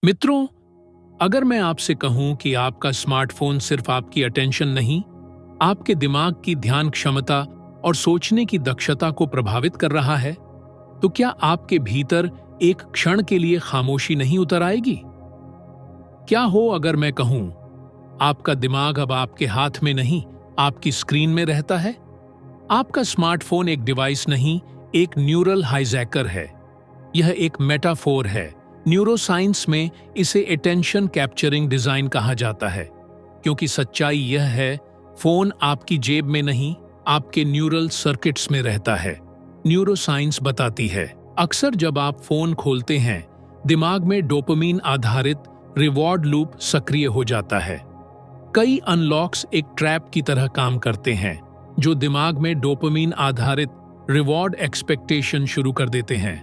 मित्रों, अगर मैं आपसे कहूं कि आपका स्मार्टफोन सिर्फ आपकी अटेंशन नहीं, आपके दिमाग की ध्यान क्षमता और सोचने की दक्षता को प्रभावित कर रहा है, तो क्या आपके भीतर एक क्षण के लिए खामोशी नहीं उतर आएगी? क्या हो अगर मैं कहूं, आपका दिमाग अब आपके हाथ में नहीं, आपकी स्क्रीन में रहता है? आपका स्मार्टफोन एक डिवाइस नहीं, एक न्यूरल हाइजैकर है। यह एक मेटाफोर है। न्यूरोसाइंस में इसे अटेंशन कैप्चरिंग डिजाइन कहा जाता है, क्योंकि सच्चाई यह है, फोन आपकी जेब में नहीं, आपके न्यूरल सर्किट्स में रहता है। न्यूरोसाइंस बताती है, अक्सर जब आप फोन खोलते हैं, दिमाग में डोपामिन आधारित रिवॉर्ड लूप सक्रिय हो जाता है। कई अनलॉक्स एक ट्रैप की तरह काम करते हैं, जो दिमाग में डोपामिन आधारित रिवॉर्ड एक्सपेक्टेशन शुरू कर देते हैं।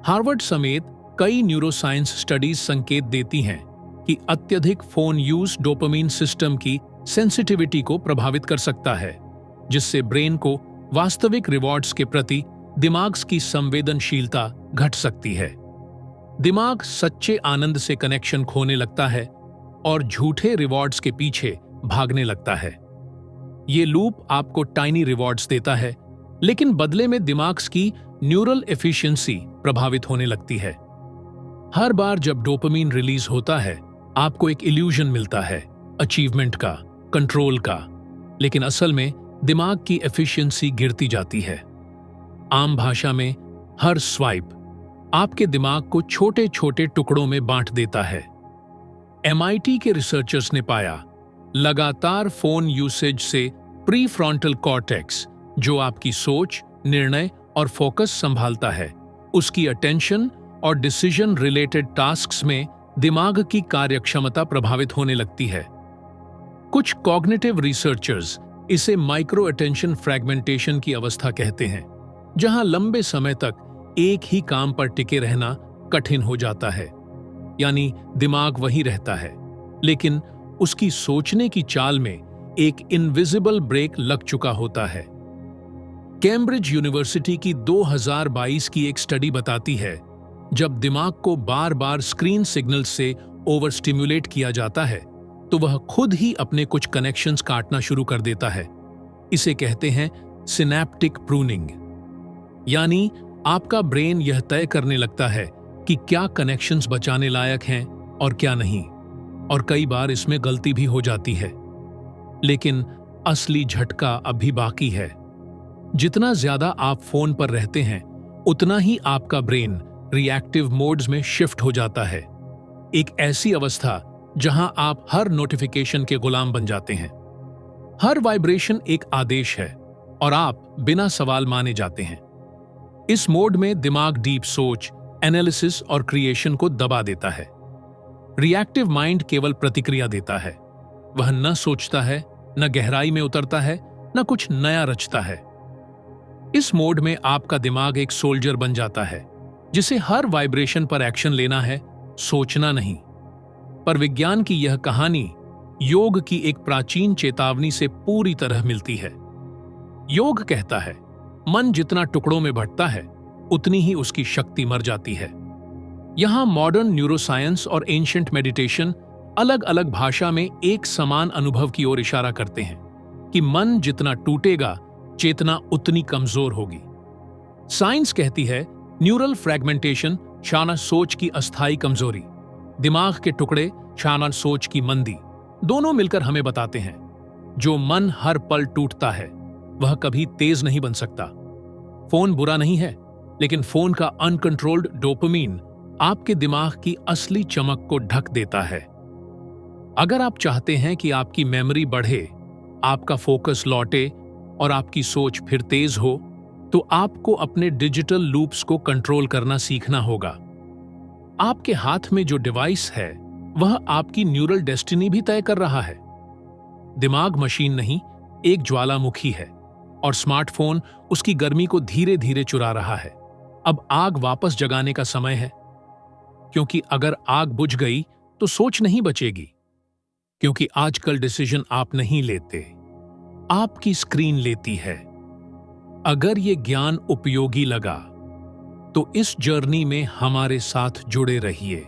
हार्वर्ड समेत कई न्यूरोसाइंस स्टडीज संकेत देती हैं कि अत्यधिक फोन यूज डोपामिन सिस्टम की सेंसिटिविटी को प्रभावित कर सकता है, जिससे ब्रेन को वास्तविक रिवॉर्ड्स के प्रति दिमाग की संवेदनशीलता घट सकती है। दिमाग सच्चे आनंद से कनेक्शन खोने लगता है और झूठे रिवॉर्ड्स के पीछे भागने लगता है। ये लूप आपको टाइनी रिवॉर्ड्स देता है, लेकिन बदले में दिमाग की न्यूरल एफिशिएंसी प्रभावित होने लगती है। हर बार जब डोपामिन रिलीज होता है, आपको एक इल्यूजन मिलता है, अचीवमेंट का, कंट्रोल का, लेकिन असल में दिमाग की एफिशिएंसी गिरती जाती है। आम भाषा में हर स्वाइप आपके दिमाग को छोटे छोटे टुकड़ों में बांट देता है। MIT के रिसर्चर्स ने पाया, लगातार फोन यूसेज से प्रीफ्रंटल कॉर्टेक्स, जो आपकी सोच, निर्णय और फोकस संभालता है, उसकी अटेंशन और डिसीजन रिलेटेड टास्क्स में दिमाग की कार्यक्षमता प्रभावित होने लगती है। कुछ कॉग्निटिव रिसर्चर्स इसे माइक्रो अटेंशन फ्रैगमेंटेशन की अवस्था कहते हैं, जहां लंबे समय तक एक ही काम पर टिके रहना कठिन हो जाता है। यानी दिमाग वही रहता है, लेकिन उसकी सोचने की चाल में एक इनविजिबल ब्रेक लग चुका होता है। कैम्ब्रिज यूनिवर्सिटी की 2022 की एक स्टडी बताती है, जब दिमाग को बार बार स्क्रीन सिग्नल से ओवर स्टिम्युलेट किया जाता है, तो वह खुद ही अपने कुछ कनेक्शंस काटना शुरू कर देता है। इसे कहते हैं सिनैप्टिक प्रूनिंग। यानी आपका ब्रेन यह तय करने लगता है कि क्या कनेक्शंस बचाने लायक हैं और क्या नहीं, और कई बार इसमें गलती भी हो जाती है। लेकिन असली झटका अभी बाकी है। जितना ज्यादा आप फोन पर रहते हैं, उतना ही आपका ब्रेन रिएक्टिव मोड्स में शिफ्ट हो जाता है। एक ऐसी अवस्था जहां आप हर नोटिफिकेशन के गुलाम बन जाते हैं। हर वाइब्रेशन एक आदेश है और आप बिना सवाल माने जाते हैं। इस मोड में दिमाग डीप सोच, एनालिसिस और क्रिएशन को दबा देता है। रिएक्टिव माइंड केवल प्रतिक्रिया देता है। वह न सोचता है, न गहराई में उतरता है, न कुछ नया रचता है। इस मोड में आपका दिमाग एक सोल्जर बन जाता है, जिसे हर वाइब्रेशन पर एक्शन लेना है, सोचना नहीं। पर विज्ञान की यह कहानी योग की एक प्राचीन चेतावनी से पूरी तरह मिलती है। योग कहता है, मन जितना टुकड़ों में बंटता है, उतनी ही उसकी शक्ति मर जाती है। यहां मॉडर्न न्यूरोसाइंस और एंशिएंट मेडिटेशन अलग अलग भाषा में एक समान अनुभव की ओर इशारा करते हैं कि मन जितना टूटेगा, चेतना उतनी कमजोर होगी। साइंस कहती है, न्यूरल फ्रैगमेंटेशन शाना सोच की अस्थायी कमजोरी, दिमाग के टुकड़े शाना सोच की मंदी, दोनों मिलकर हमें बताते हैं, जो मन हर पल टूटता है, वह कभी तेज नहीं बन सकता। फोन बुरा नहीं है, लेकिन फोन का अनकंट्रोल्ड डोपामिन आपके दिमाग की असली चमक को ढक देता है। अगर आप चाहते हैं कि आपकी मेमोरी बढ़े, आपका फोकस लौटे और आपकी सोच फिर तेज हो, तो आपको अपने डिजिटल लूप्स को कंट्रोल करना सीखना होगा। आपके हाथ में जो डिवाइस है, वह आपकी न्यूरल डेस्टिनी भी तय कर रहा है। दिमाग मशीन नहीं, एक ज्वालामुखी है, और स्मार्टफोन उसकी गर्मी को धीरे धीरे चुरा रहा है। अब आग वापस जगाने का समय है, क्योंकि अगर आग बुझ गई तो सोच नहीं बचेगी। क्योंकि आजकल डिसीजन आप नहीं लेते, आपकी स्क्रीन लेती है। अगर ये ज्ञान उपयोगी लगा, तो इस जर्नी में हमारे साथ जुड़े रहिए।